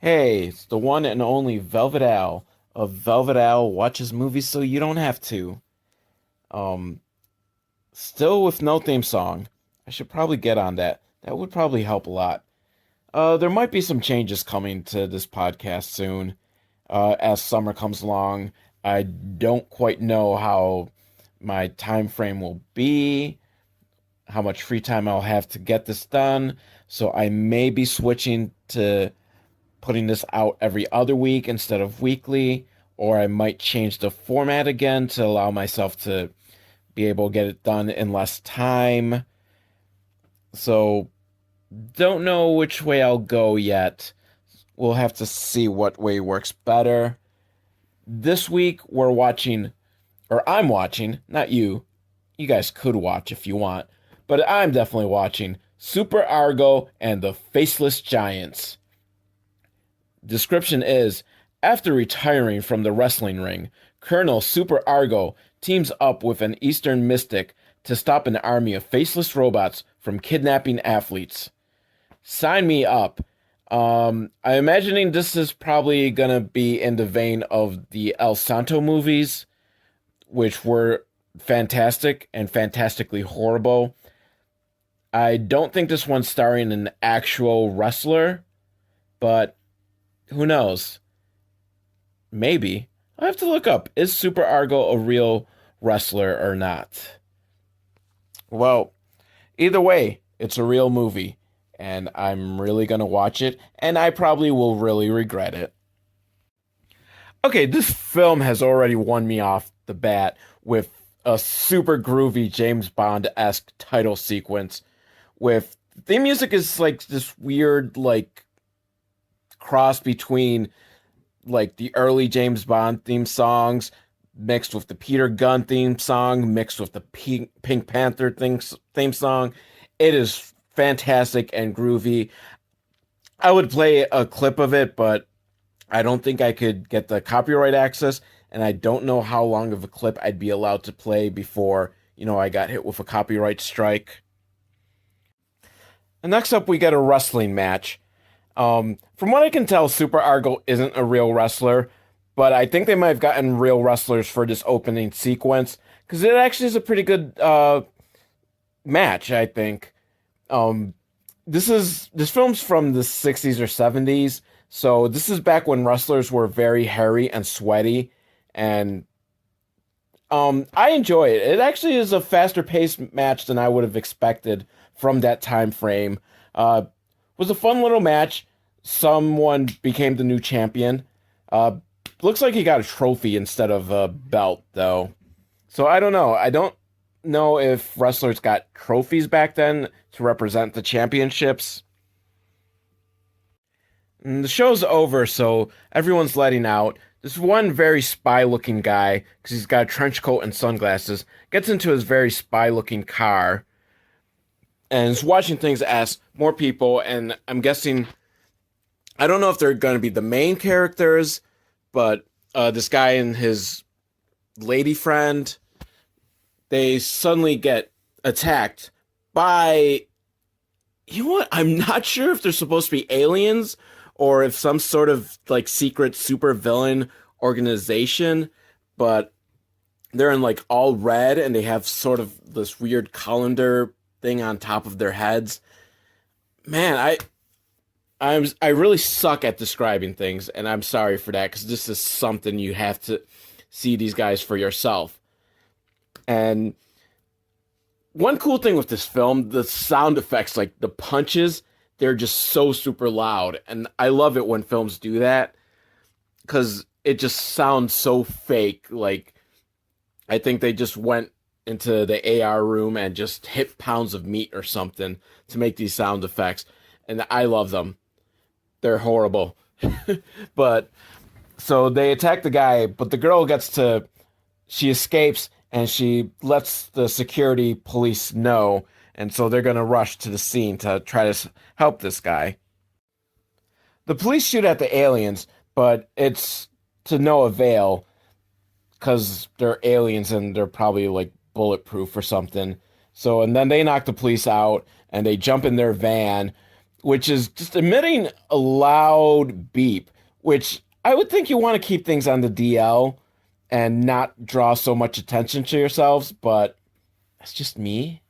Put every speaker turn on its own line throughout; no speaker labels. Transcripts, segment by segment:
Hey, it's the one and only Velvet Al of Velvet Al watches movies so you don't have to. Um, Still with no theme song. I should probably get on that. That would probably help a lot. There might be some changes coming to this podcast soon, as summer comes along. I don't quite know how my time frame will be, how much free time I'll have to get this done, so I may be switching to putting this out every other week instead of weekly, or I might change the format again to allow myself to be able to get it done in less time. So, don't know which way I'll go yet. We'll have to see what way works better. This week, we're watching, or I'm watching, not you. You guys could watch if you want, but I'm definitely watching Super Argo and the Faceless Giants. Description is, after retiring from the wrestling ring, Colonel Super Argo teams up with an Eastern mystic to stop an army of faceless robots from kidnapping athletes. Sign me up. I'm imagining this is probably gonna be in the vein of the El Santo movies, which were fantastic and fantastically horrible. I don't think this one's starring an actual wrestler, but who knows? Maybe. I have to look up, is Super Argo a real wrestler or not? Well, either way, it's a real movie, and I'm really gonna watch it, and I probably will really regret it. Okay, this film has already won me off the bat with a super groovy James Bond-esque title sequence with the music is like this weird like cross between like the early James Bond theme songs mixed with the Peter Gunn theme song mixed with the Pink Panther theme song. It is fantastic and groovy. I would play a clip of it, but I don't think I could get the copyright access, and I don't know how long of a clip I'd be allowed to play before, I got hit with a copyright strike. And next up, we get a wrestling match. From what I can tell, Super Argo isn't a real wrestler, but I think they might have gotten real wrestlers for this opening sequence because it actually is a pretty good match. I think this film's from the 60s or 70s, so this is back when wrestlers were very hairy and sweaty, and I enjoy it. It actually is a faster paced match than I would have expected from that time frame. Was a fun little match. Someone became the new champion. Looks like he got a trophy instead of a belt, though. So I don't know. I don't know if wrestlers got trophies back then to represent the championships. And the show's over, so everyone's letting out. This one very spy-looking guy, because he's got a trench coat and sunglasses, gets into his very spy-looking car and is watching things as more people, and I'm guessing, I don't know if they're going to be the main characters, but this guy and his lady friend, they suddenly get attacked by, you know what, I'm not sure if they're supposed to be aliens, or if some sort of like secret super villain organization, but they're in like all red, and they have sort of this weird colander thing on top of their heads. Man, I really suck at describing things, and I'm sorry for that because this is something you have to see these guys for yourself. And one cool thing with this film, the sound effects, like the punches, they're just so super loud, and I love it when films do that because it just sounds so fake. Like I think they just went into the AR room and just hit pounds of meat or something to make these sound effects. And I love them. They're horrible. But so they attack the guy, but the girl she escapes and she lets the security police know. And so they're going to rush to the scene to try to help this guy. The police shoot at the aliens, but it's to no avail because they're aliens and they're probably like bulletproof or something. So, and then they knock the police out and they jump in their van. which is just emitting a loud beep, which I would think you want to keep things on the DL and not draw so much attention to yourselves, but that's just me.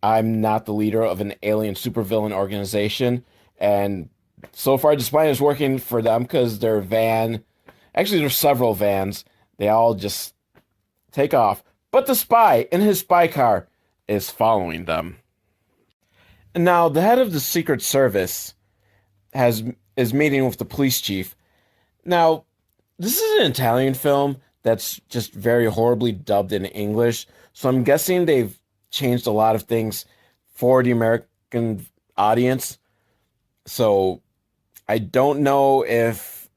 I'm not the leader of an alien supervillain organization, and so far this plan is working for them because their van, actually there's several vans, they all just take off. But the spy in his spy car is following them. And now the head of the Secret Service has is meeting with the police chief. Now, this is an Italian film that's just very horribly dubbed in English, so I'm guessing they've changed a lot of things for the American audience. So I don't know if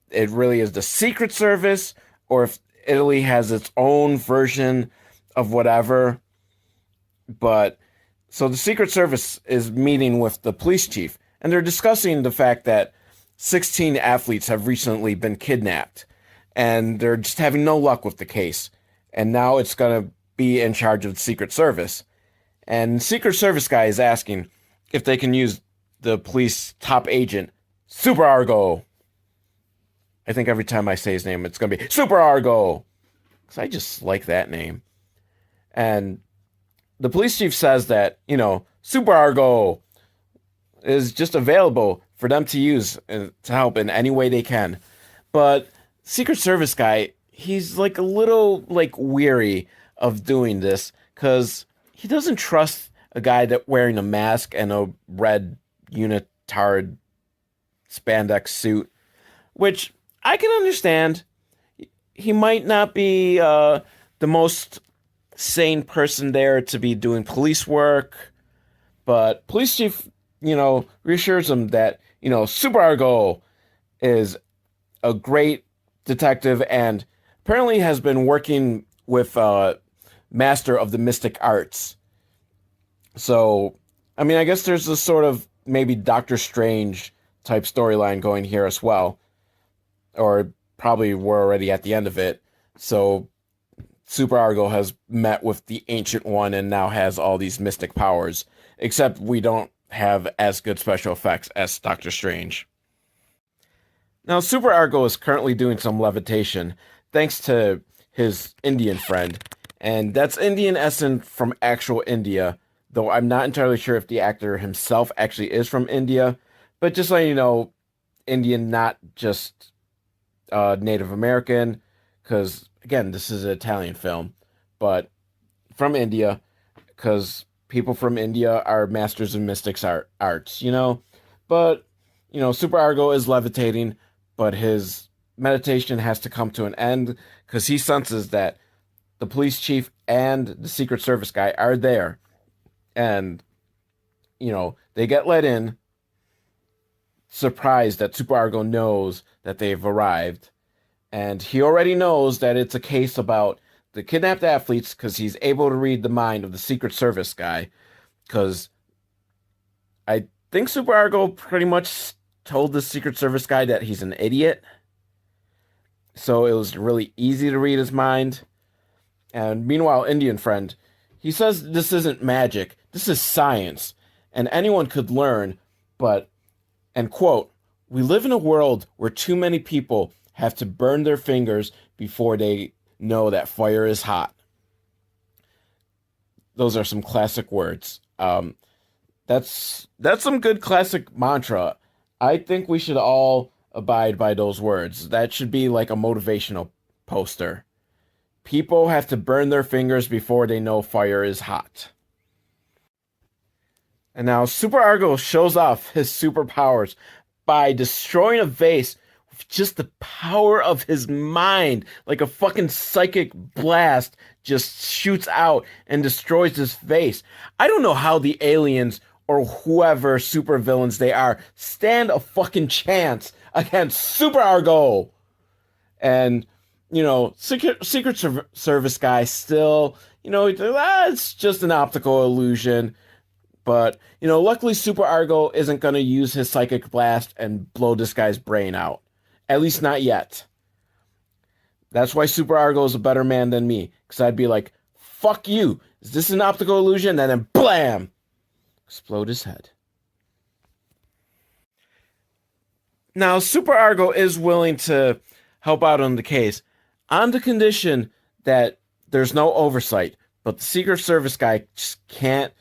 it really is the Secret Service or if Italy has its own version of whatever. But so the Secret Service is meeting with the police chief, and they're discussing the fact that 16 athletes have recently been kidnapped, and they're just having no luck with the case. And now it's going to be in charge of the Secret Service. And Secret Service guy is asking if they can use the police top agent, Super Argo. I think every time I say his name, it's going to be Super Argo, because I just like that name. And the police chief says that, Super Argo is just available for them to use to help in any way they can. But Secret Service guy, he's like a little weary of doing this because he doesn't trust a guy that wearing a mask and a red unitard spandex suit, which I can understand. He might not be the most sane person there to be doing police work, but police chief, reassures him that, Super Argo is a great detective and apparently has been working with master of the mystic arts. So, I mean, I guess there's a sort of maybe Doctor Strange type storyline going here as well. Or probably we're already at the end of it. So Super Argo has met with the Ancient One and now has all these mystic powers. Except we don't have as good special effects as Doctor Strange. Now, Super Argo is currently doing some levitation thanks to his Indian friend. And that's Indian essence from actual India, though I'm not entirely sure if the actor himself actually is from India. But just letting you know, Indian, not just Native American, because, again, this is an Italian film, but from India, because people from India are masters of mystics arts, But, Super Argo is levitating, but his meditation has to come to an end because he senses that the police chief and the Secret Service guy are there. And, they get let in, surprised that Super Argo knows that they've arrived. And he already knows that it's a case about the kidnapped athletes because he's able to read the mind of the Secret Service guy. Because I think Super Argo pretty much told the Secret Service guy that he's an idiot. So it was really easy to read his mind. And meanwhile, Indian friend, he says this isn't magic. This is science. And anyone could learn. But, and quote, we live in a world where too many people have to burn their fingers before they know that fire is hot. Those are some classic words. That's some good classic mantra. I think we should all abide by those words. That should be like a motivational poster. People have to burn their fingers before they know fire is hot. And now Super Argo shows off his superpowers by destroying a vase with just the power of his mind. Like a fucking psychic blast just shoots out and destroys this vase. I don't know how the aliens or whoever supervillains they are stand a fucking chance against Super Argo. And, Secret Service guy still, it's just an optical illusion. But, luckily Super Argo isn't going to use his psychic blast and blow this guy's brain out. At least not yet. That's why Super Argo is a better man than me. Because I'd be like, fuck you. Is this an optical illusion? And then blam! Explode his head. Now, Super Argo is willing to help out on the case on the condition that there's no oversight, but the Secret Service guy just can't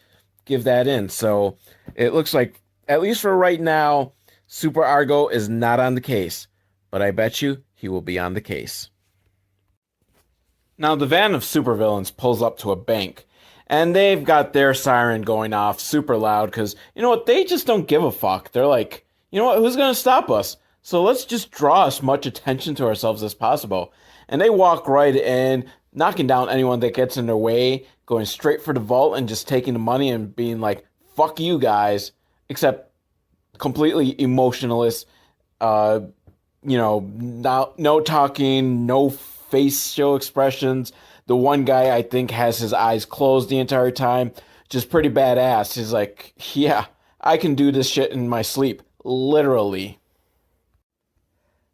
give that in. So it looks like, at least for right now, Super Argo is not on the case, but I bet you he will be on the case. Now, the van of supervillains pulls up to a bank, and they've got their siren going off super loud because, you know what, they just don't give a fuck. They're like, you know what, who's going to stop us? So let's just draw as much attention to ourselves as possible. And they walk right in, knocking down anyone that gets in their way, going straight for the vault and just taking the money and being like, fuck you guys, except completely emotionless, uh, no talking, no facial expressions. The one guy I think has his eyes closed the entire time, just pretty badass. He's like, yeah, I can do this shit in my sleep, literally.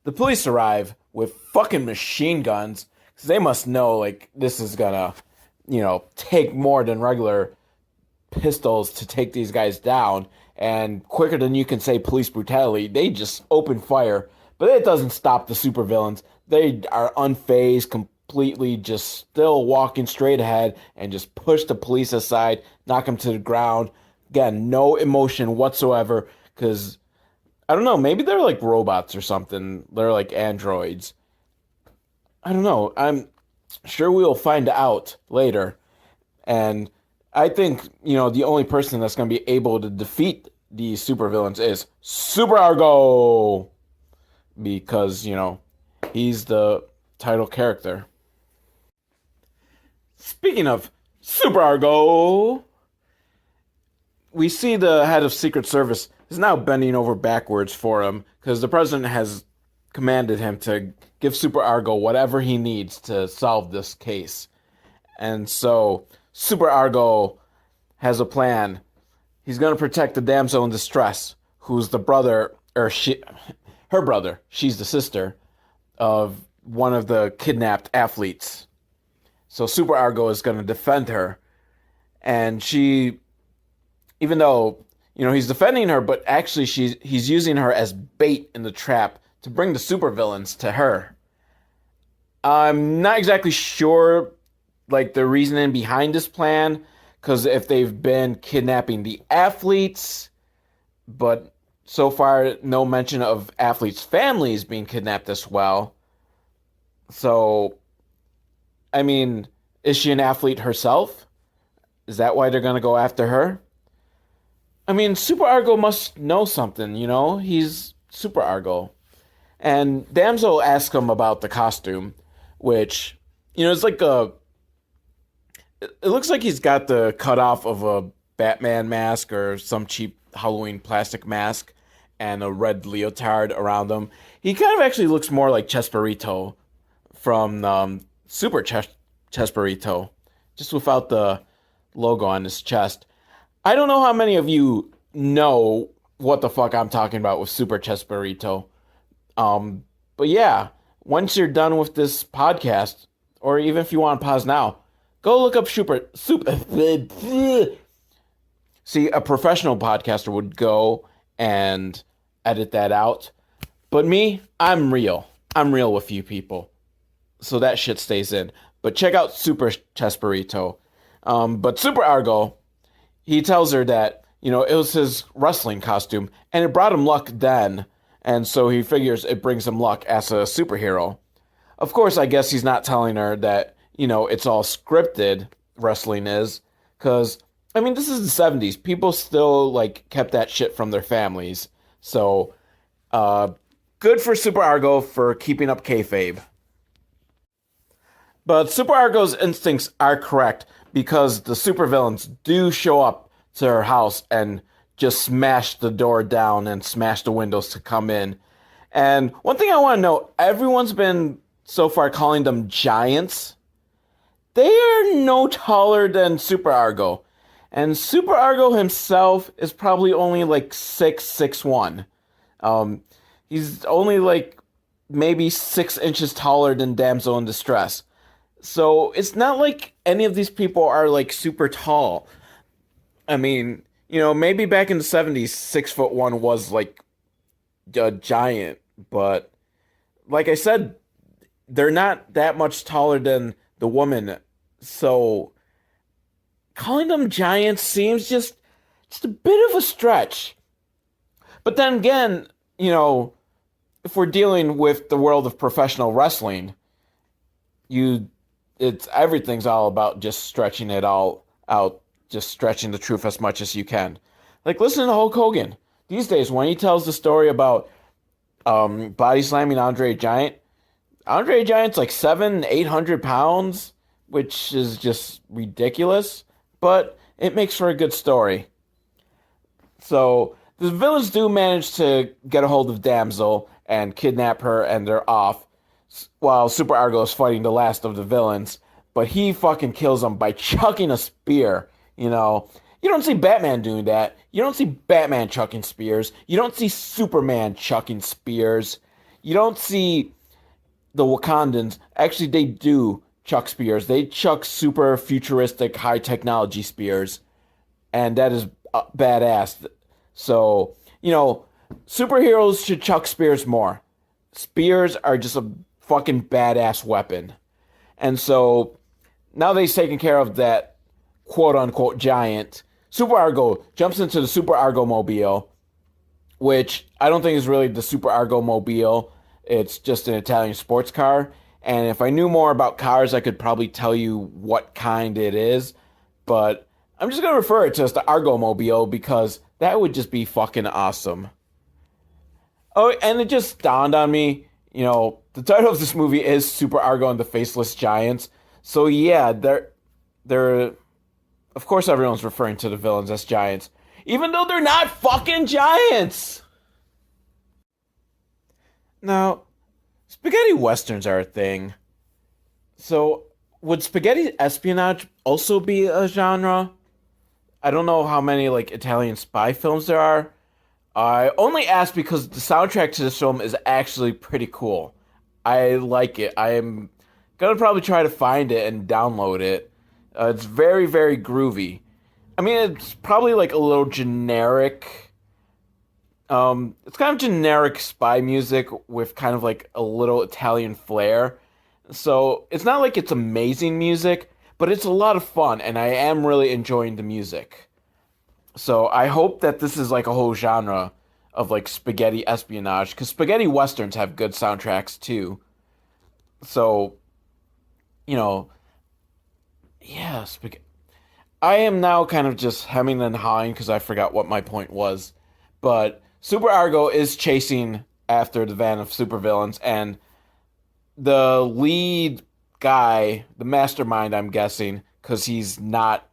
The police arrive with fucking machine guns because they must know like this is gonna, take more than regular pistols to take these guys down. And quicker than you can say police brutality, they just open fire. But it doesn't stop the supervillains. They are unfazed, completely just still walking straight ahead and just push the police aside, knock them to the ground. Again, no emotion whatsoever because I don't know, maybe they're like robots or something. They're like androids. I don't know. I'm sure we'll find out later. And I think, the only person that's going to be able to defeat these supervillains is Super Argo. Because, he's the title character. Speaking of Super Argo, we see the head of Secret Service is now bending over backwards for him because the president has commanded him to give Super Argo whatever he needs to solve this case. And so Super Argo has a plan. He's going to protect the damsel in distress, who's the brother, or her brother, she's the sister of one of the kidnapped athletes. So Super Argo is going to defend her. And she, even though, he's defending her, but actually he's using her as bait in the trap to bring the supervillains to her. I'm not exactly sure, like, the reasoning behind this plan, because if they've been kidnapping the athletes, but so far no mention of athletes' families being kidnapped as well. So, I mean, is she an athlete herself? Is that why they're going to go after her? I mean, Super Argo must know something, He's Super Argo. And Damsel asks him about the costume, which, it's like it looks like he's got the cutoff of a Batman mask or some cheap Halloween plastic mask and a red leotard around him. He kind of actually looks more like Chesperito from Super Chesperito, just without the logo on his chest. I don't know how many of you know what the fuck I'm talking about with Super Chesperito. But yeah, once you're done with this podcast, or even if you want to pause now, go look up super. See, a professional podcaster would go and edit that out. But me, I'm real. I'm real with you people. So that shit stays in. But check out Super Chesperito. But Super Argo, he tells her that, it was his wrestling costume, and it brought him luck then, and so he figures it brings him luck as a superhero. Of course, I guess he's not telling her that, it's all scripted, wrestling is, because, I mean, this is the 70s. People still, kept that shit from their families. So, good for Super Argo for keeping up kayfabe. But Super Argo's instincts are correct, because the supervillains do show up to her house and just smash the door down and smash the windows to come in. And one thing I want to know, everyone's been so far calling them giants. They are no taller than Super Argo. And Super Argo himself is probably only 6'1". He's only maybe 6 inches taller than Damsel in Distress. So it's not like any of these people are super tall. I mean, maybe back in the 70s, 6'1" was a giant, but like I said, they're not that much taller than the woman. So calling them giants seems just a bit of a stretch. But then again, you know, if we're dealing with the world of professional wrestling, you it's everything's all about just stretching it all out, just stretching the truth as much as you can. Like listen to Hulk Hogan. These days when he tells the story about body slamming Andre Giant, Andre Giant's like 800 pounds, which is just ridiculous, but it makes for a good story. So the villains do manage to get a hold of Damsel and kidnap her, and they're off while Super Argo is fighting the last of the villains. But he fucking kills them by chucking a spear. You know, you don't see Batman doing that. You don't see Batman chucking spears. You don't see Superman chucking spears. You don't see the Wakandans. Actually, they do chuck spears. They chuck super futuristic high technology spears, and that is badass. So, you know, superheroes should chuck spears more. Spears are just a fucking badass weapon. And so now that he's taken care of that quote unquote giant, Super Argo jumps into the Super Argo mobile, which I don't think is really the Super Argo mobile. It's just an Italian sports car. And if I knew more about cars, I could probably tell you what kind it is. But I'm just going to refer it to as the Argo mobile because that would just be fucking awesome. Oh, and it just dawned on me, you know, the title of this movie is Super Argo and the Faceless Giants. So yeah, they're of course everyone's referring to the villains as giants, even though they're not fucking giants. Now, spaghetti westerns are a thing. So, would spaghetti espionage also be a genre? I don't know how many like Italian spy films there are. I only ask because the soundtrack to this film is actually pretty cool. I like it. I am gonna probably try to find it and download it. It's very, very groovy. I mean, it's probably like a little generic. It's kind of generic spy music with kind of like a little Italian flair. So it's not like it's amazing music, but it's a lot of fun, and I am really enjoying the music. So I hope that this is like a whole genre of like spaghetti espionage, because spaghetti westerns have good soundtracks too. So, you know, yeah, spaghetti. I am now kind of just hemming and hawing because I forgot what my point was. But Super Argo is chasing after the van of supervillains, and the lead guy, the mastermind, I'm guessing, because he's not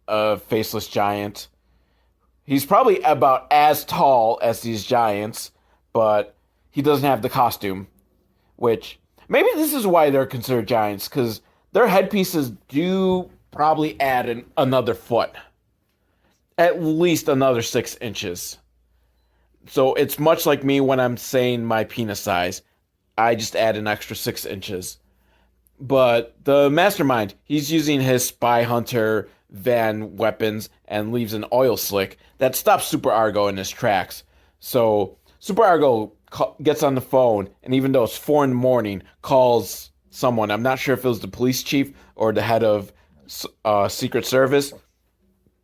a faceless giant. He's probably about as tall as these giants, but he doesn't have the costume, which maybe this is why they're considered giants, because their headpieces do probably add another foot, at least another 6 inches. So it's much like me when I'm saying my penis size. I just add an extra 6 inches. But the mastermind, he's using his spy hunter van weapons and leaves an oil slick that stops Super Argo in his tracks. So Super Argo gets on the phone, and even though it's 4 in the morning, calls someone. I'm not sure if it was the police chief or the head of Secret Service,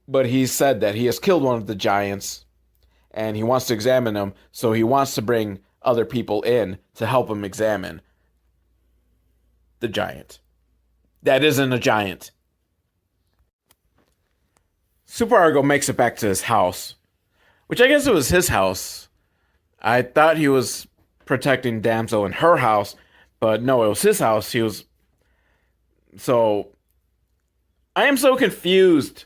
but he said that he has killed one of the giants, and he wants to examine him, so he wants to bring other people in to help him examine the giant. That isn't a giant. Super Argo makes it back to his house, which I guess it was his house. I thought he was protecting Damsel in her house, but no, it was his house. So I am so confused.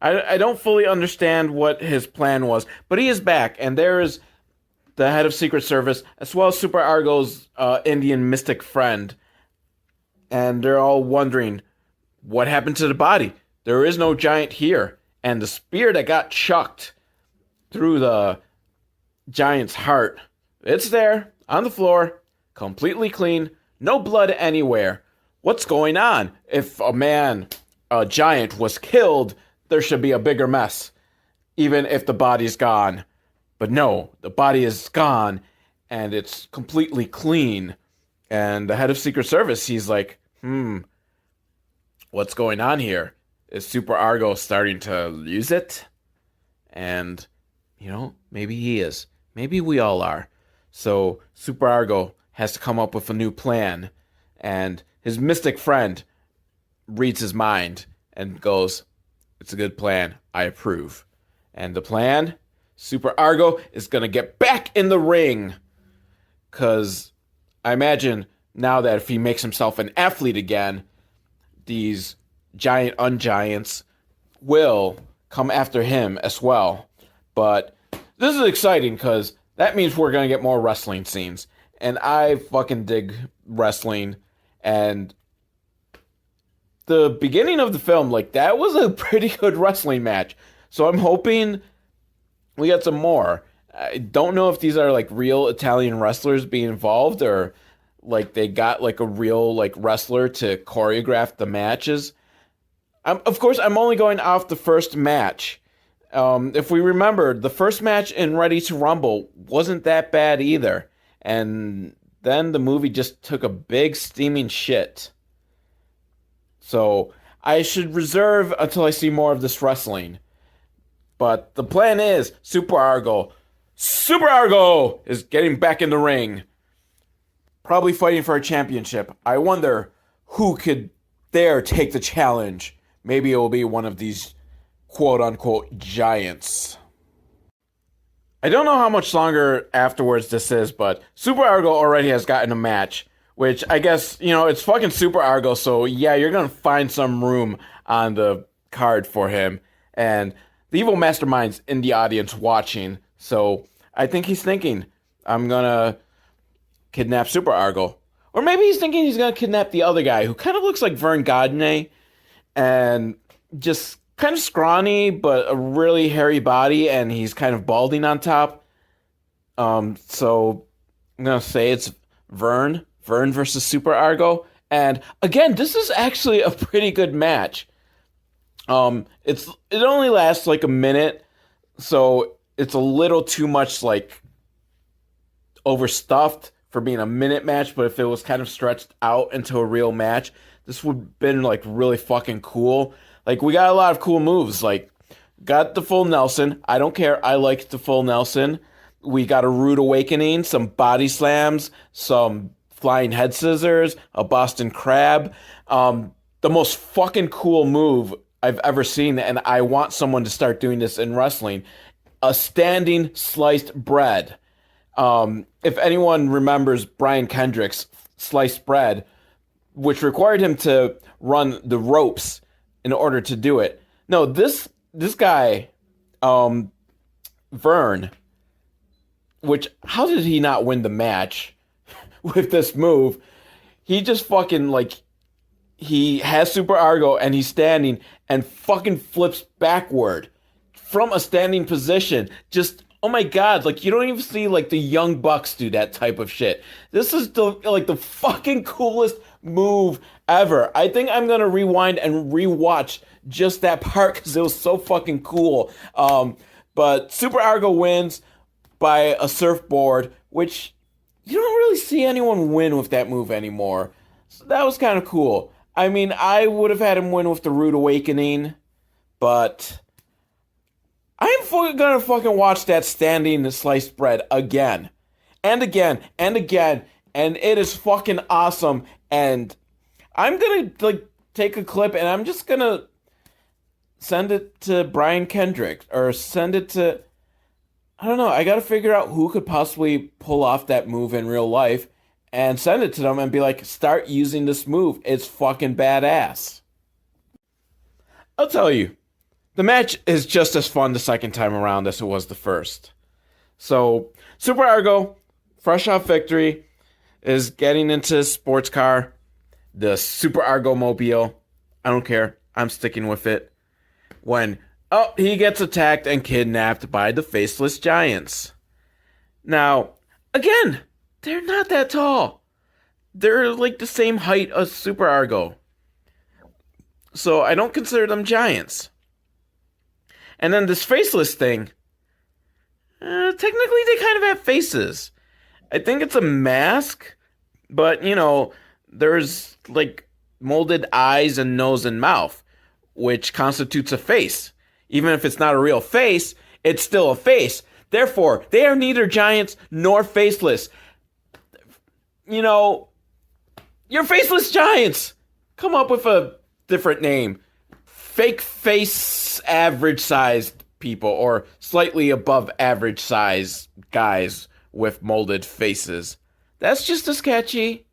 I don't fully understand what his plan was, but he is back, and there is the head of Secret Service, as well as Super Argo's Indian mystic friend, and they're all wondering, what happened to the body? There is no giant here, and the spear that got chucked through the giant's heart, it's there, on the floor, completely clean, no blood anywhere. What's going on? If a giant was killed, there should be a bigger mess, even if the body's gone. But no, the body is gone and it's completely clean. And the head of Secret Service, he's like, what's going on here? Is Super Argo starting to lose it? And, maybe he is. Maybe we all are. So Super Argo has to come up with a new plan. And his mystic friend reads his mind and goes, it's a good plan. I approve. And the plan? Super Argo is going to get back in the ring. Because I imagine now that if he makes himself an athlete again, these giant ungiants will come after him as well. But this is exciting because that means we're going to get more wrestling scenes. And I fucking dig wrestling. And the beginning of the film, that was a pretty good wrestling match. So I'm hoping we get some more. I don't know if these are real Italian wrestlers being involved or they got a real wrestler to choreograph the matches. Of course, I'm only going off the first match. If we remember, the first match in Ready to Rumble wasn't that bad either. And then the movie just took a big steaming shit. So I should reserve until I see more of this wrestling. But the plan is Super Argo is getting back in the ring. Probably fighting for a championship. I wonder who could dare take the challenge. Maybe it will be one of these quote-unquote giants. I don't know how much longer afterwards this is, but Super Argo already has gotten a match. Which I guess, it's fucking Super Argo, so yeah, you're going to find some room on the card for him. And the evil mastermind's in the audience watching, so I think he's thinking, I'm going to kidnap Super Argo. Or maybe he's thinking he's going to kidnap the other guy, who kind of looks like Vern Gagne, and just kind of scrawny, but a really hairy body, and he's kind of balding on top. So I'm going to say it's Vern versus Super Argo. And again, this is actually a pretty good match. It only lasts a minute, so it's a little too much overstuffed for being a minute match, but if it was kind of stretched out into a real match, this would have been really fucking cool. We got a lot of cool moves. Got the full Nelson. I don't care. I like the full Nelson. We got a rude awakening, some body slams, some flying head scissors, a Boston Crab. The most fucking cool move I've ever seen, and I want someone to start doing this in wrestling. A standing sliced bread. If anyone remembers Brian Kendrick's sliced bread, which required him to run the ropes in order to do it. No, this guy, Vern, how did he not win the match with this move? He just fucking he has Super Argo and he's standing and fucking flips backward from a standing position. Just, oh my god, you don't even see the Young Bucks do that type of shit. This is the fucking coolest move ever. I think I'm gonna rewind and rewatch just that part because it was so fucking cool. But Super Argo wins by a surfboard, which you don't really see anyone win with that move anymore. So that was kind of cool. I mean, I would have had him win with the Rude Awakening, but I'm gonna fucking watch that standing sliced bread again, and again, and again, and it is fucking awesome. And I'm gonna take a clip and I'm just gonna send it to Brian Kendrick or send it to, I don't know, I gotta figure out who could possibly pull off that move in real life and send it to them and be like, start using this move. It's fucking badass. I'll tell you, the match is just as fun the second time around as it was the first. So, Super Argo, fresh off victory, is getting into his sports car, the Super Argo Mobile. I don't care. I'm sticking with it. When, he gets attacked and kidnapped by the Faceless Giants. Now, again, they're not that tall. They're the same height as Super Argo. So I don't consider them giants. And then this Faceless thing, Technically, they kind of have faces. I think it's a mask, but there's like molded eyes and nose and mouth, which constitutes a face. Even if it's not a real face, it's still a face. Therefore, they are neither giants nor faceless. You know, you're faceless giants. Come up with a different name. Fake face average sized people, or slightly above average size guys with molded faces. That's just as catchy.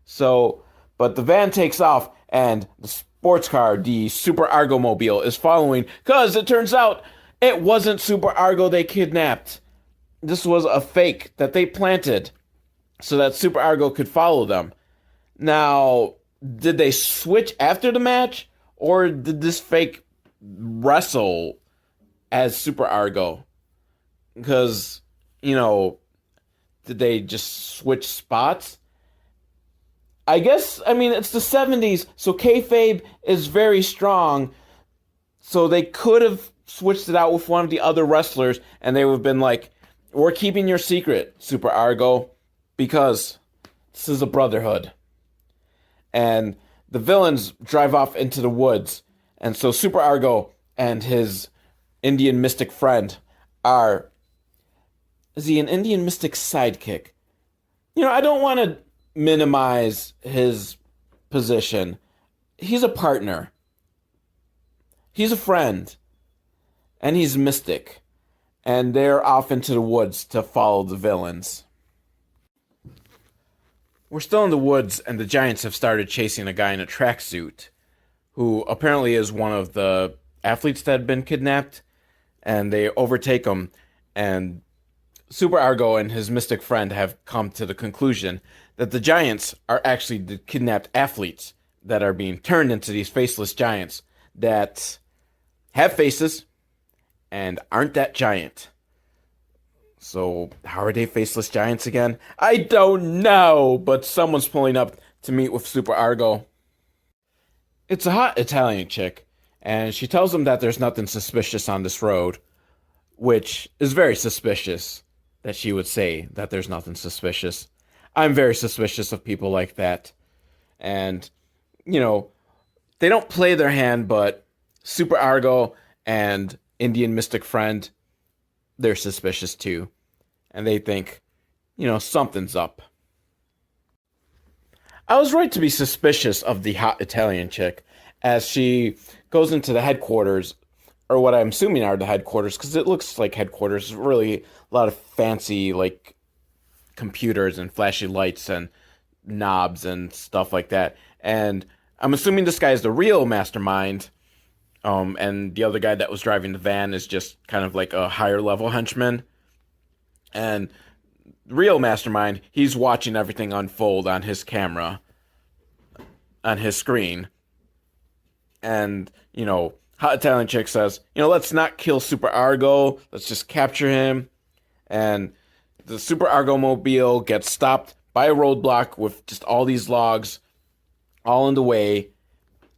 So, but the van takes off and the sports car, the Super Argo mobile, is following because it turns out it wasn't Super Argo they kidnapped. This was a fake that they planted so that Super Argo could follow them. Now, did they switch after the match, or did this fake wrestle as Super Argo? Because, did they just switch spots? I guess, it's the 70s, so kayfabe is very strong, so they could have switched it out with one of the other wrestlers, and they would have been like, we're keeping your secret, Super Argo, because this is a brotherhood. And the villains drive off into the woods, and so Super Argo and his Indian mystic friend are... Is he an Indian mystic sidekick? I don't want to minimize his position. He's a partner. He's a friend. And he's mystic. And they're off into the woods to follow the villains. We're still in the woods, and the giants have started chasing a guy in a tracksuit, who apparently is one of the athletes that had been kidnapped, and they overtake him, and Super Argo and his mystic friend have come to the conclusion that the giants are actually the kidnapped athletes that are being turned into these faceless giants that have faces and aren't that giant. So, how are they faceless giants again? I don't know, but someone's pulling up to meet with Super Argo. It's a hot Italian chick, and she tells him that there's nothing suspicious on this road, which is very suspicious that she would say that there's nothing suspicious. I'm very suspicious of people like that. And, they don't play their hand, but Super Argo and Indian Mystic Friend, they're suspicious too. And they think, something's up. I was right to be suspicious of the hot Italian chick as she goes into the headquarters, or what I'm assuming are the headquarters, because it looks like headquarters. Really a lot of fancy, computers and flashy lights and knobs and stuff like that. And I'm assuming this guy is the real mastermind, and the other guy that was driving the van is just kind of like a higher level henchman. And the real mastermind, he's watching everything unfold on his camera, on his screen. And, hot Italian chick says, let's not kill Super Argo, let's just capture him. And the Super Argo mobile gets stopped by a roadblock with just all these logs all in the way.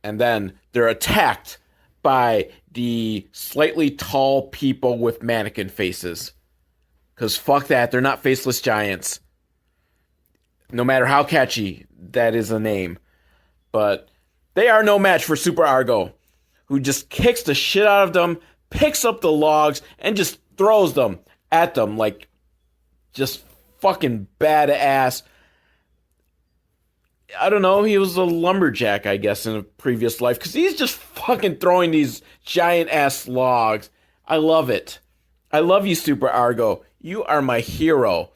And then they're attacked by the slightly tall people with mannequin faces. Because fuck that, they're not faceless giants. No matter how catchy that is a name. But they are no match for Super Argo, who just kicks the shit out of them, picks up the logs, and just throws them at them like just fucking badass. I don't know, he was a lumberjack, I guess, in a previous life, because he's just fucking throwing these giant-ass logs. I love it. I love you, Super Argo. You are my hero.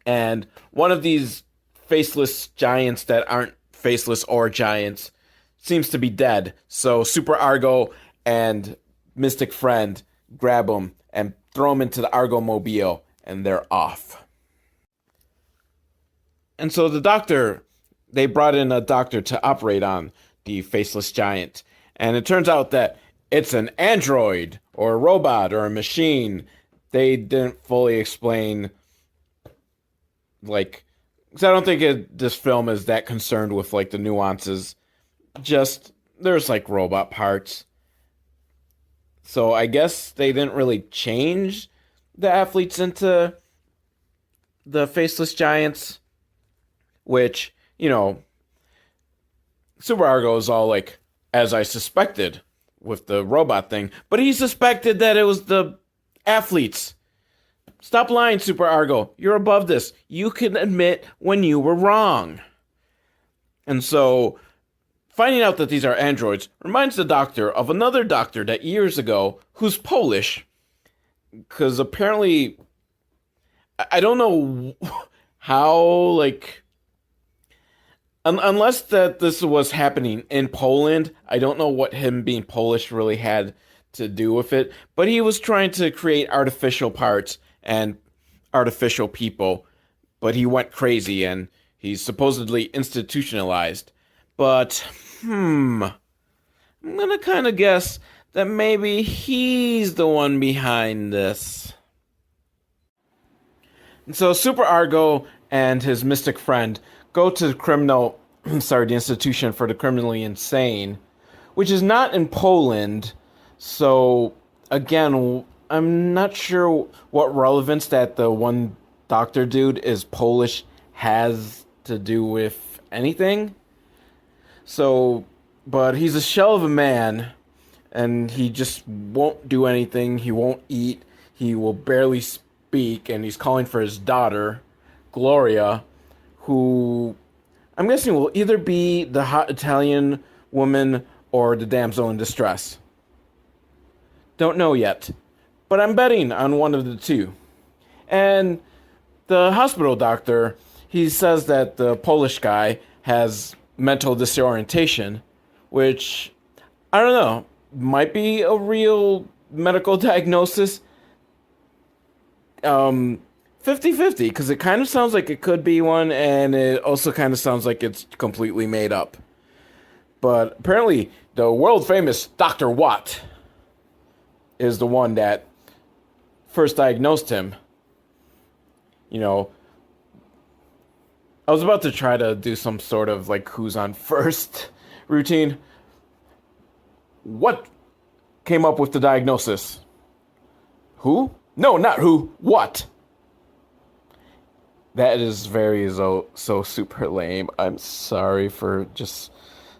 And one of these faceless giants that aren't faceless or giants seems to be dead. So Super Argo and Mystic Friend grab him and throw him into the Argo mobile, and they're off. And so they brought in a doctor to operate on the faceless giant. And it turns out that it's an android or a robot or a machine. They didn't fully explain, because I don't think this film is that concerned with, the nuances. Just, there's, robot parts. So I guess they didn't really change the athletes into the faceless giants, which, Super Argo is all like, as I suspected with the robot thing, but he suspected that it was the athletes. Stop lying, Super Argo. You're above this. You can admit when you were wrong. And so, finding out that these are androids reminds the doctor of another doctor that years ago who's Polish. Because apparently, I don't know how, like, unless that this was happening in Poland, I don't know what him being Polish really had to do with it. But he was trying to create artificial parts and artificial people. But he went crazy and he's supposedly institutionalized. But, I'm gonna kind of guess that maybe he's the one behind this. And so Super Argo and his mystic friend go to the institution for the criminally insane, which is not in Poland. So again, I'm not sure what relevance that the one doctor dude is Polish has to do with anything. So, but he's a shell of a man, and he just won't do anything. He won't eat. He will barely speak, and he's calling for his daughter, Gloria, who I'm guessing will either be the hot Italian woman or the damsel in distress. Don't know yet, but I'm betting on one of the two. And the hospital doctor, he says that the Polish guy has mental disorientation, which, I don't know, might be a real medical diagnosis. 50-50, because it kind of sounds like it could be one, and it also kind of sounds like it's completely made up. But apparently, the world-famous Dr. Watt is the one that first diagnosed him. I was about to try to do some sort of, like, who's on first routine. What came up with the diagnosis? Who? No, not who. What? That is very so super lame. I'm sorry for just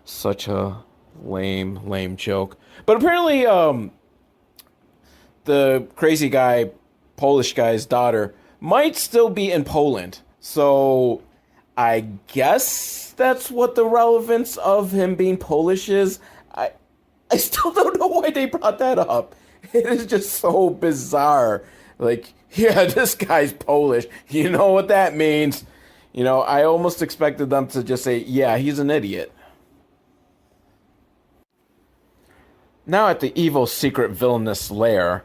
such a lame joke. But apparently, the crazy guy, Polish guy's daughter, might still be in Poland. So I guess that's what the relevance of him being Polish is. I still don't know why they brought that up. It is just so bizarre. Like, yeah, this guy's Polish. You know what that means. I almost expected them to just say, yeah, he's an idiot. Now at the evil secret villainous lair,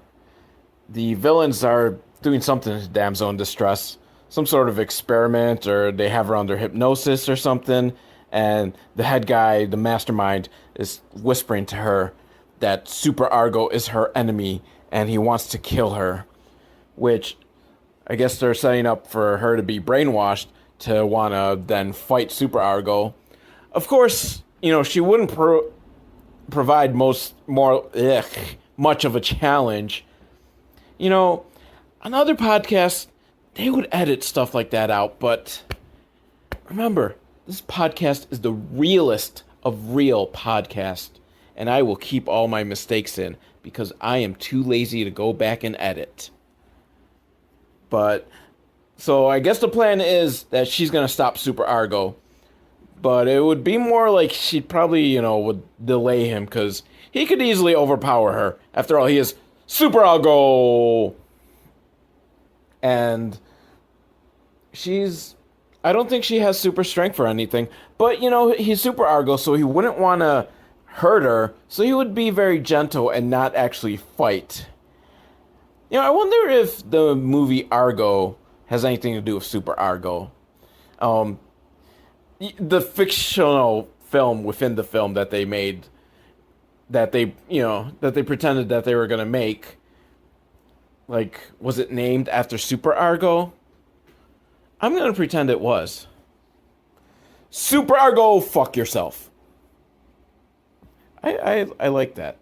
the villains are doing something to damsel in distress. Some sort of experiment, or they have her under hypnosis or something. And the head guy, the mastermind, is whispering to her that Super Argo is her enemy and he wants to kill her. Which, I guess they're setting up for her to be brainwashed to want to then fight Super Argo. Of course, she wouldn't provide much of a challenge. On other podcasts, they would edit stuff like that out, but remember, this podcast is the realest of real podcasts, and I will keep all my mistakes in because I am too lazy to go back and edit. But, so I guess the plan is that she's going to stop Super Argo, but it would be more like she'd probably, would delay him because he could easily overpower her. After all, he is Super Argo! And I don't think she has super strength or anything, but he's Super Argo, so he wouldn't want to hurt her, so he would be very gentle and not actually fight. I wonder if the movie Argo has anything to do with Super Argo. The fictional film within the film that they made, that they pretended that they were going to make, like, was it named after Super Argo? I'm going to pretend it was. Super Argo, fuck yourself. I like that.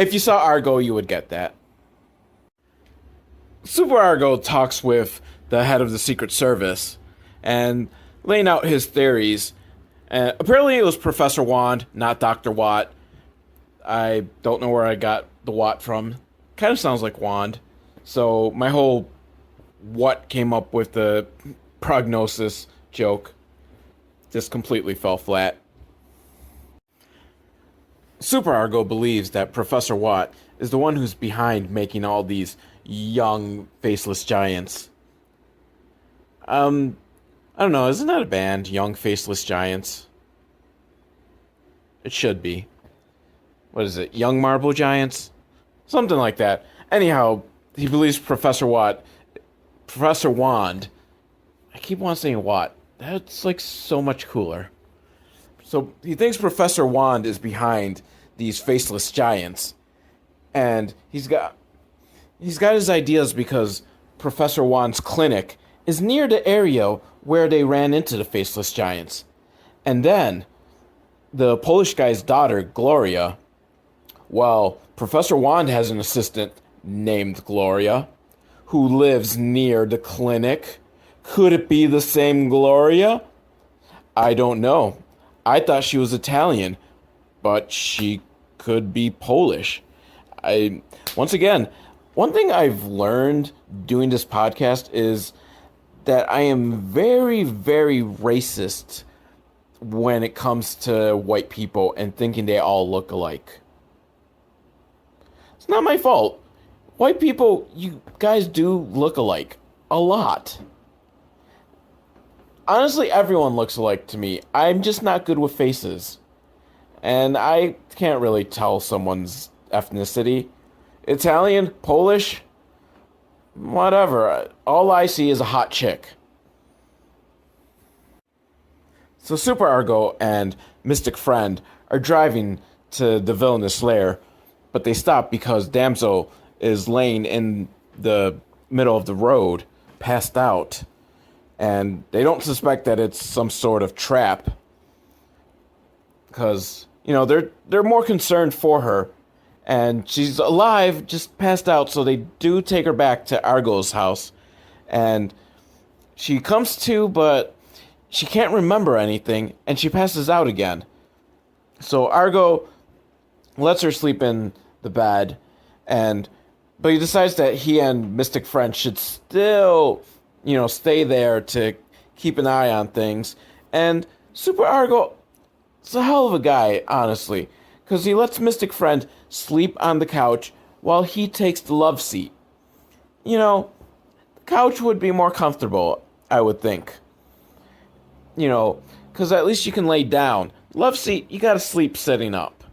If you saw Argo, you would get that. Super Argo talks with the head of the Secret Service and laying out his theories. Apparently, it was Professor Wand, not Dr. Watt. I don't know where I got the Watt from. Kind of sounds like Wand. So my whole what came up with the prognosis joke just completely fell flat. Super Argo believes that Professor Watt is the one who's behind making all these young, faceless giants. I don't know, isn't that a band, Young Faceless Giants? It should be. What is it, Young Marble Giants? Something like that. Anyhow, he believes Professor Wand, I keep wanting to say Watt. That's like so much cooler. So he thinks Professor Wand is behind these faceless giants. And he's got his ideas because Professor Wand's clinic is near the area where they ran into the faceless giants. And then the Polish guy's daughter, Gloria, well, Professor Wand has an assistant named Gloria who lives near the clinic. Could it be the same Gloria? I don't know. I thought she was Italian, but she could be Polish. Once again, one thing I've learned doing this podcast is that I am very, very racist when it comes to white people and thinking they all look alike. It's not my fault. White people, you guys do look alike. A lot. Honestly, everyone looks alike to me. I'm just not good with faces. And I can't really tell someone's ethnicity. Italian, Polish, whatever. All I see is a hot chick. So Super Argo and Mystic Friend are driving to the villainous lair, but they stop because Damsel is laying in the middle of the road, passed out. And they don't suspect that it's some sort of trap. Because, they're more concerned for her. And she's alive, just passed out, so they do take her back to Argo's house. And she comes to, but she can't remember anything, and she passes out again. So Argo lets her sleep in the bed, but he decides that he and Mystic Friend should still, stay there to keep an eye on things. And Super Argo is a hell of a guy, honestly, because he lets Mystic Friend sleep on the couch while he takes the love seat. The couch would be more comfortable, I would think. Because at least you can lay down. Love seat, you gotta sleep sitting up.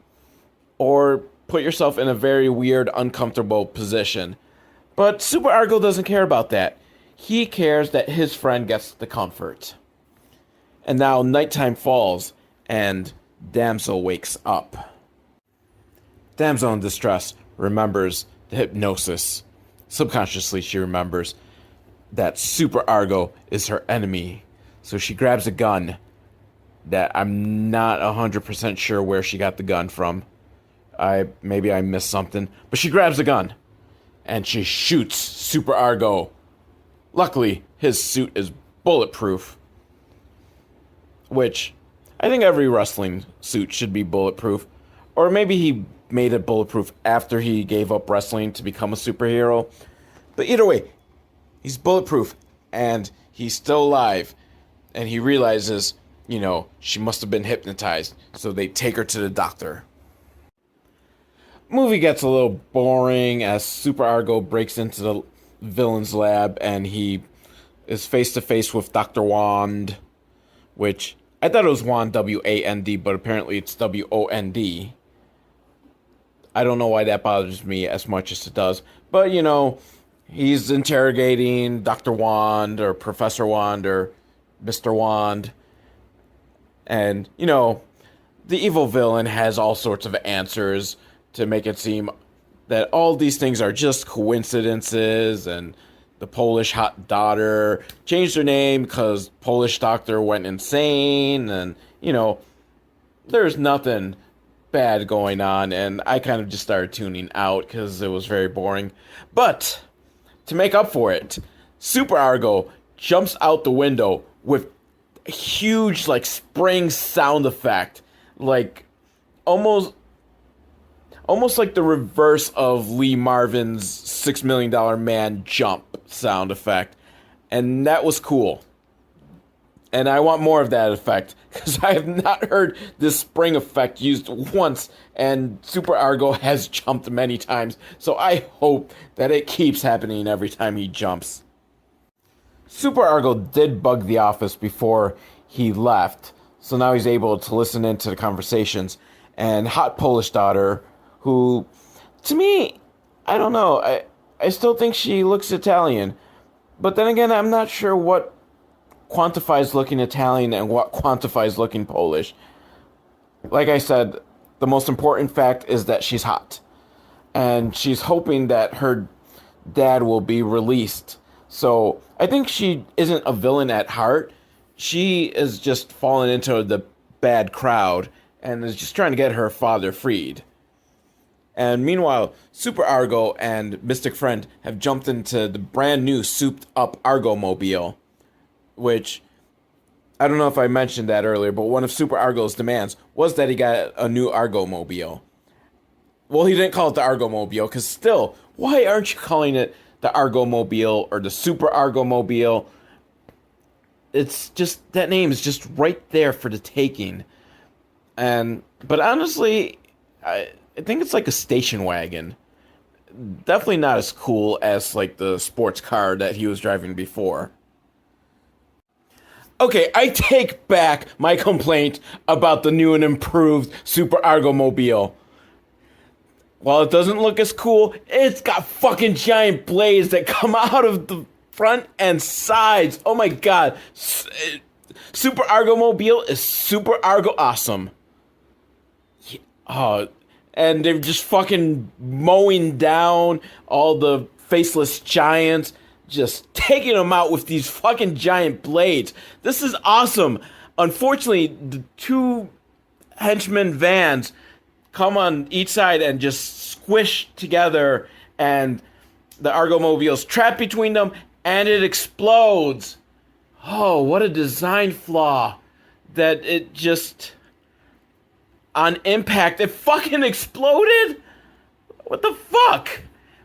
Or put yourself in a very weird, uncomfortable position. But Super Argo doesn't care about that. He cares that his friend gets the comfort. And now nighttime falls, and Damsel wakes up. Damsel in distress remembers the hypnosis. Subconsciously, she remembers that Super Argo is her enemy. So she grabs a gun that I'm not 100% sure where she got the gun from. Maybe I missed something. But she grabs a gun and she shoots Super Argo. Luckily, his suit is bulletproof. Which, I think every wrestling suit should be bulletproof. Or maybe he made it bulletproof after he gave up wrestling to become a superhero. But either way, he's bulletproof and he's still alive. And he realizes, she must have been hypnotized. So they take her to the doctor. Movie gets a little boring as Super Argo breaks into the villain's lab and he is face to face with Dr. Wand, which I thought it was Wand, W-A-N-D, but apparently it's W-O-N-D. I don't know why that bothers me as much as it does. But, he's interrogating Dr. Wand or Professor Wand or Mr. Wand. And, the evil villain has all sorts of answers to make it seem that all these things are just coincidences, and the Polish hot daughter changed her name because Polish doctor went insane, and, there's nothing bad going on, and I kind of just started tuning out because it was very boring. But to make up for it, Super Argo jumps out the window with a huge, like, spring sound effect, like almost like the reverse of Lee Marvin's $6 Million Man jump sound effect, and that was cool. And I want more of that effect, because I have not heard this spring effect used once, and Super Argo has jumped many times, so I hope that it keeps happening every time he jumps. Super Argo did bug the office before he left, so now he's able to listen into the conversations. And Hot Polish Daughter, who, to me, I don't know, I still think she looks Italian, but then again, I'm not sure what quantifies looking Italian and what quantifies looking Polish. Like I said, the most important fact is that she's hot. And she's hoping that her dad will be released. So I think she isn't a villain at heart. She is just fallen into the bad crowd and is just trying to get her father freed. And meanwhile, Super Argo and Mystic Friend have jumped into the brand new souped up Argo mobile, which, I don't know if I mentioned that earlier, but one of Super Argo's demands was that he got a new Argo mobile. Well, he didn't call it the Argo mobile, because still, why aren't you calling it the Argo mobile or the Super Argo mobile? It's just, that name is just right there for the taking. But honestly, I think it's like a station wagon. Definitely not as cool as like the sports car that he was driving before. Okay, I take back my complaint about the new and improved Super Argo mobile. While it doesn't look as cool, it's got fucking giant blades that come out of the front and sides. Oh my god. Super Argo mobile is Super Argo awesome. Oh, and they're just fucking mowing down all the faceless giants, just taking them out with these fucking giant blades. This is awesome. Unfortunately, the two henchman vans come on each side and just squish together, and the Argo mobile's trapped between them, and it explodes. Oh, what a design flaw. That it just, on impact, it fucking exploded? What the fuck?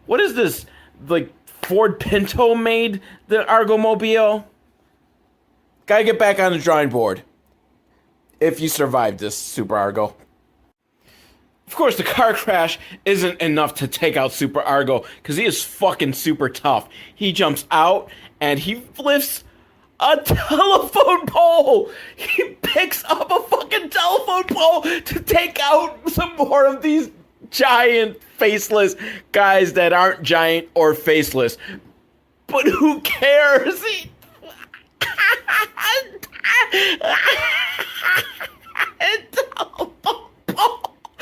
What is this? Like, Ford Pinto made the Argo mobile? Gotta get back on the drawing board. If you survive this, Super Argo. Of course, the car crash isn't enough to take out Super Argo, because he is fucking super tough. He jumps out, and he lifts a telephone pole! He picks up a fucking telephone pole to take out some more of these giant, faceless guys that aren't giant or faceless. But who cares?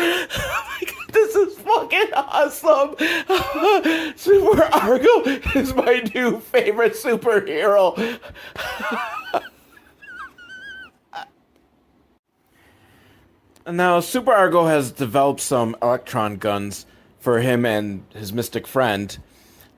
Oh my god, this is fucking awesome. Super Argo is my new favorite superhero. Now, Super Argo has developed some electron guns for him and his mystic friend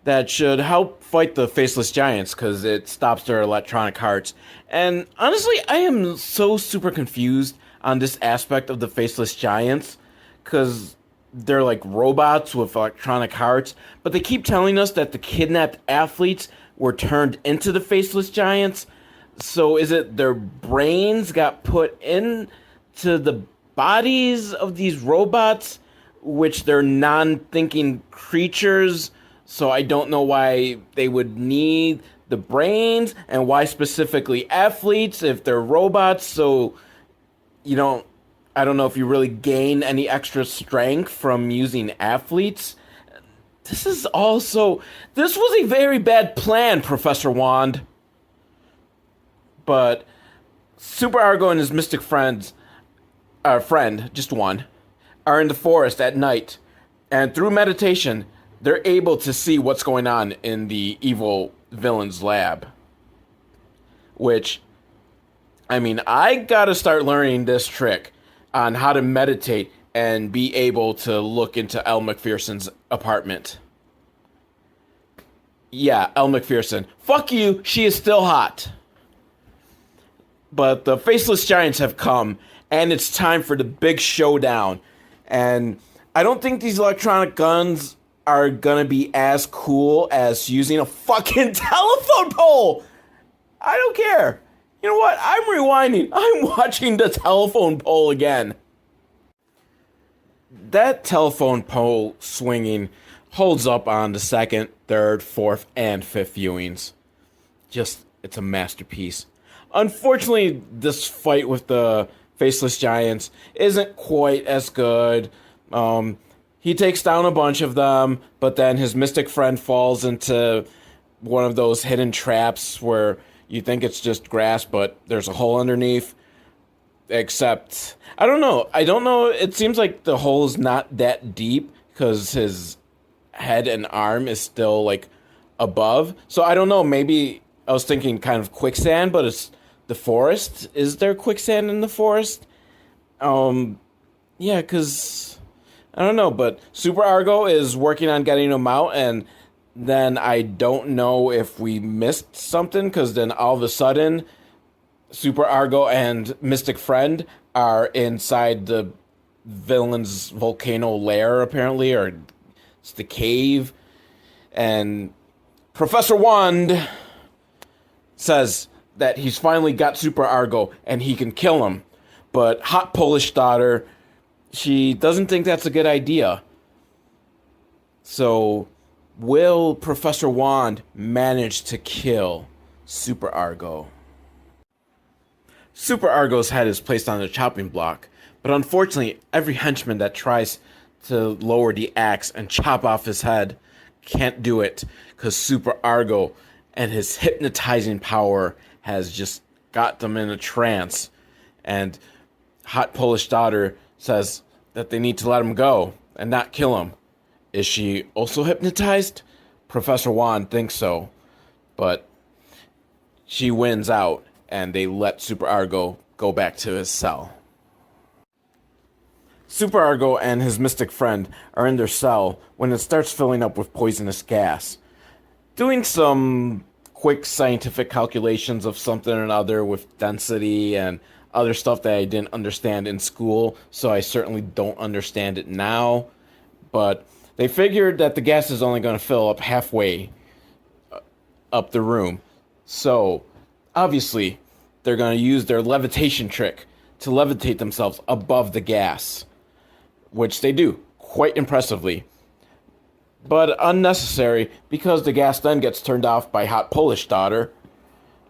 that should help fight the faceless giants, because it stops their electronic hearts. And honestly, I am so super confused on this aspect of the faceless giants, because they're like robots with electronic hearts, but they keep telling us that the kidnapped athletes were turned into the faceless giants. So is it their brains got put into the bodies of these robots, which they're non-thinking creatures? So I don't know why they would need the brains, and why specifically athletes if they're robots. So I don't know if you really gain any extra strength from using athletes. This was a very bad plan, Professor Wand. But Super Argo and his mystic friend, just one, are in the forest at night. And through meditation, they're able to see what's going on in the evil villain's lab. Which, I mean, I gotta start learning this trick on how to meditate and be able to look into Elle Macpherson's apartment. Yeah, Elle Macpherson. Fuck you, she is still hot. But the Faceless Giants have come, and it's time for the big showdown. And I don't think these electronic guns are gonna be as cool as using a fucking telephone pole. I don't care. You know what? I'm rewinding. I'm watching the telephone pole again. That telephone pole swinging holds up on the second, third, fourth, and fifth viewings. Just, it's a masterpiece. Unfortunately, this fight with the Faceless Giants isn't quite as good. He takes down a bunch of them, but then his mystic friend falls into one of those hidden traps where you think it's just grass, but there's a hole underneath. Except, I don't know. It seems like the hole is not that deep because his head and arm is still like above. So I don't know. Maybe I was thinking kind of quicksand, but it's the forest. Is there quicksand in the forest? Yeah, because I don't know. But Super Argo is working on getting him out, and then I don't know if we missed something because then all of a sudden Super Argo and Mystic Friend are inside the villain's volcano lair, apparently, or it's the cave. And Professor Wand says that he's finally got Super Argo and he can kill him. But Hot Polish Daughter, she doesn't think that's a good idea. So, will Professor Wand manage to kill Super Argo? Super Argo's head is placed on the chopping block, but unfortunately, every henchman that tries to lower the axe and chop off his head can't do it, because Super Argo and his hypnotizing power has just got them in a trance. And Hot Polish Daughter says that they need to let him go and not kill him. Is she also hypnotized? Professor Wand thinks so, but she wins out, and they let Super Argo go back to his cell. Super Argo and his mystic friend are in their cell when it starts filling up with poisonous gas. Doing some quick scientific calculations of something or another with density and other stuff that I didn't understand in school, so I certainly don't understand it now. But they figured that the gas is only going to fill up halfway up the room. So, obviously, they're going to use their levitation trick to levitate themselves above the gas, which they do quite impressively. But unnecessary, because the gas then gets turned off by Hot Polish Daughter,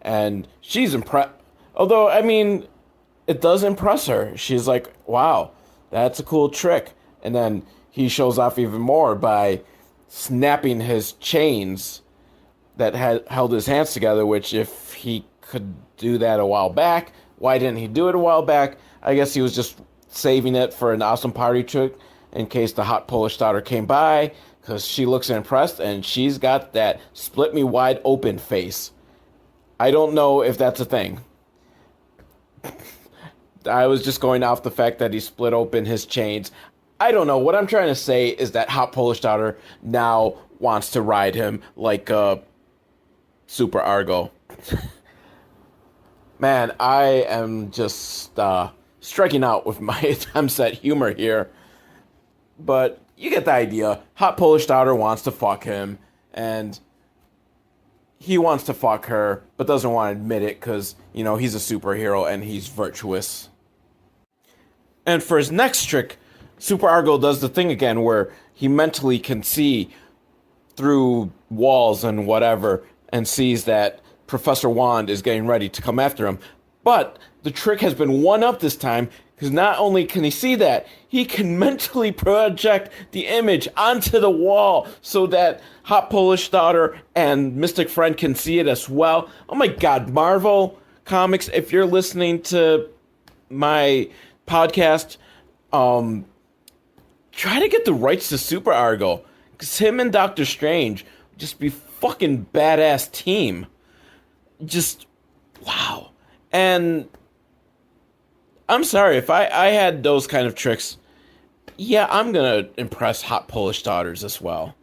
and she's impressed. Although, I mean, it does impress her. She's like, wow, that's a cool trick. And then he shows off even more by snapping his chains that had held his hands together, which if he could do that a while back, why didn't he do it a while back? I guess he was just saving it for an awesome party trick in case the Hot Polish Daughter came by, because she looks impressed and she's got that split me wide open face. I don't know if that's a thing. I was just going off the fact that he split open his chains. I don't know. What I'm trying to say is that Hot Polish Daughter now wants to ride him like Super Argo. Man, I am just striking out with my attempts at humor here. But you get the idea. Hot Polish Daughter wants to fuck him, and he wants to fuck her, but doesn't want to admit it because, you know, he's a superhero and he's virtuous. And for his next trick, Super Argo does the thing again where he mentally can see through walls and whatever and sees that Professor Wand is getting ready to come after him. But the trick has been one up this time, because not only can he see that, he can mentally project the image onto the wall so that Hot Polish Daughter and Mystic Friend can see it as well. Oh my god, Marvel Comics, if you're listening to my podcast, try to get the rights to Super Argo, because him and Doctor Strange would just be fucking badass team. Just, wow. And I'm sorry, if I had those kind of tricks Yeah, I'm gonna impress hot Polish daughters as well.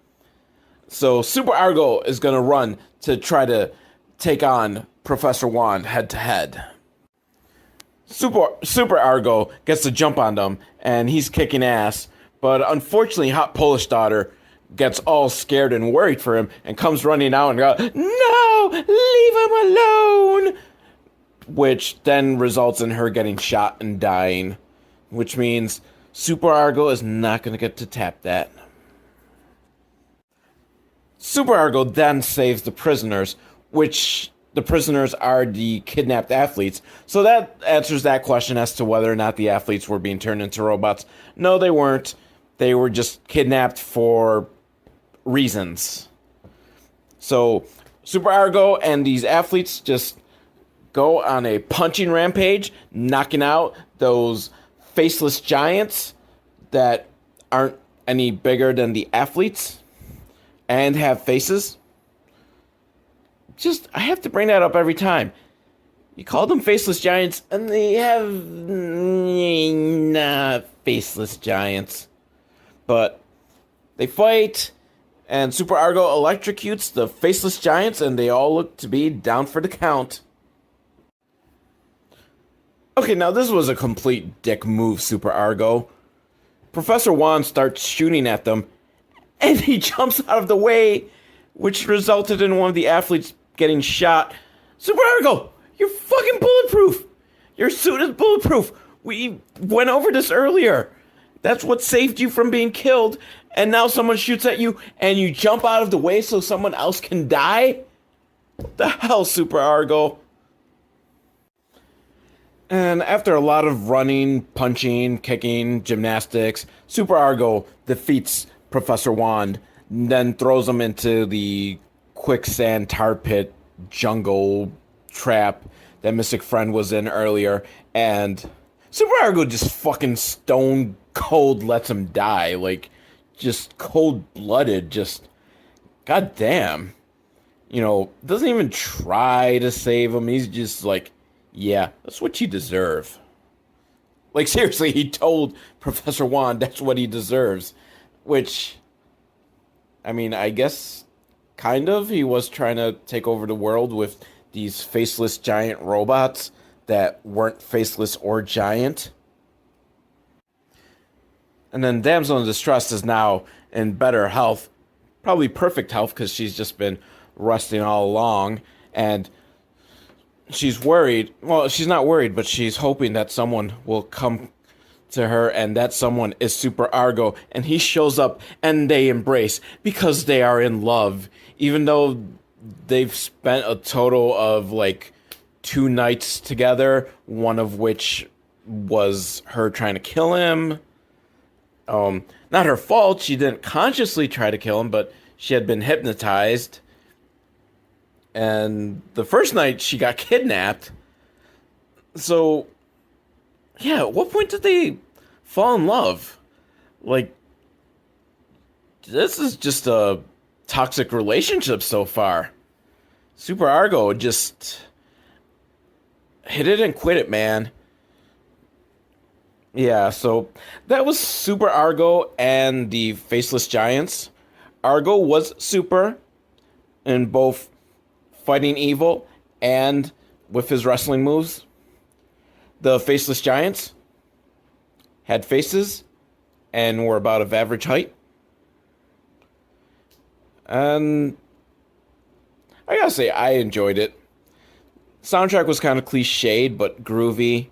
So Super Argo is gonna run to try to take on Professor Wand head to head. Super Argo gets the jump on them, and he's kicking ass. But unfortunately, hot Polish daughter gets all scared and worried for him, and comes running out and goes, "No, leave him alone!" Which then results in her getting shot and dying, which means Super Argo is not going to get to tap that. Super Argo then saves the prisoners, which the prisoners are the kidnapped athletes. So that answers that question as to whether or not the athletes were being turned into robots. No, they weren't. They were just kidnapped for reasons. So Super Argo and these athletes just go on a punching rampage, knocking out those faceless giants that aren't any bigger than the athletes and have faces. Just, I have to bring that up every time. You call them faceless giants, and they have faceless giants. But they fight, and Super Argo electrocutes the faceless giants, and they all look to be down for the count. Okay, now this was a complete dick move, Super Argo. Professor Wand starts shooting at them, and he jumps out of the way, which resulted in one of the athletes getting shot. Super Argo, you're fucking bulletproof. Your suit is bulletproof. We went over this earlier. That's what saved you from being killed, and now someone shoots at you, and you jump out of the way so someone else can die? What the hell, Super Argo? And after a lot of running, punching, kicking, gymnastics, Super Argo defeats Professor Wand, then throws him into the quicksand tar pit jungle trap that Mystic Friend was in earlier, and Super Argo just fucking stone cold lets him die, like, just cold-blooded, just, goddamn. You know, doesn't even try to save him, he's just like, yeah, that's what you deserve. Like, seriously, he told Professor Wand that's what he deserves. Which, I mean, I guess, kind of. He was trying to take over the world with these faceless giant robots that weren't faceless or giant. And then Damsel in Distress is now in better health. Probably perfect health, because she's just been resting all along. And she's worried. Well, she's not worried, but she's hoping that someone will come to her, and that someone is Super Argo, and he shows up, and they embrace because they are in love, even though they've spent a total of like 2 nights together, one of which was her trying to kill him. Not her fault. She didn't consciously try to kill him, but she had been hypnotized. And the first night she got kidnapped. So, yeah, at what point did they fall in love? Like, this is just a toxic relationship so far. Super Argo just hit it and quit it, man. Yeah, so that was Super Argo and the Faceless Giants. Argo was super in both fighting evil and with his wrestling moves. The Faceless Giants had faces and were about of average height. And I gotta say, I enjoyed it. Soundtrack was kind of cliched, but groovy.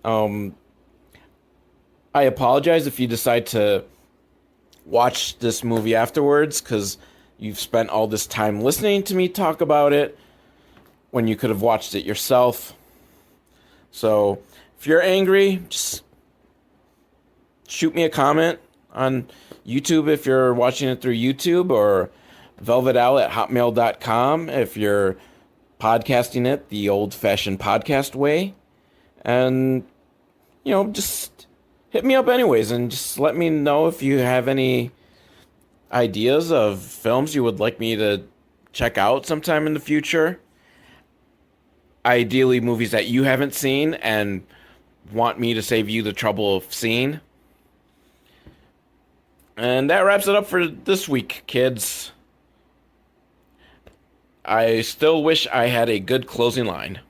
I apologize if you decide to watch this movie afterwards, because you've spent all this time listening to me talk about it when you could have watched it yourself. So, if you're angry, just shoot me a comment on YouTube if you're watching it through YouTube, or velvetowl@hotmail.com if you're podcasting it the old-fashioned podcast way. And, you know, just hit me up anyways, and just let me know if you have any ideas of films you would like me to check out sometime in the future. Ideally, movies that you haven't seen and want me to save you the trouble of seeing. And that wraps it up for this week, kids. I still wish I had a good closing line.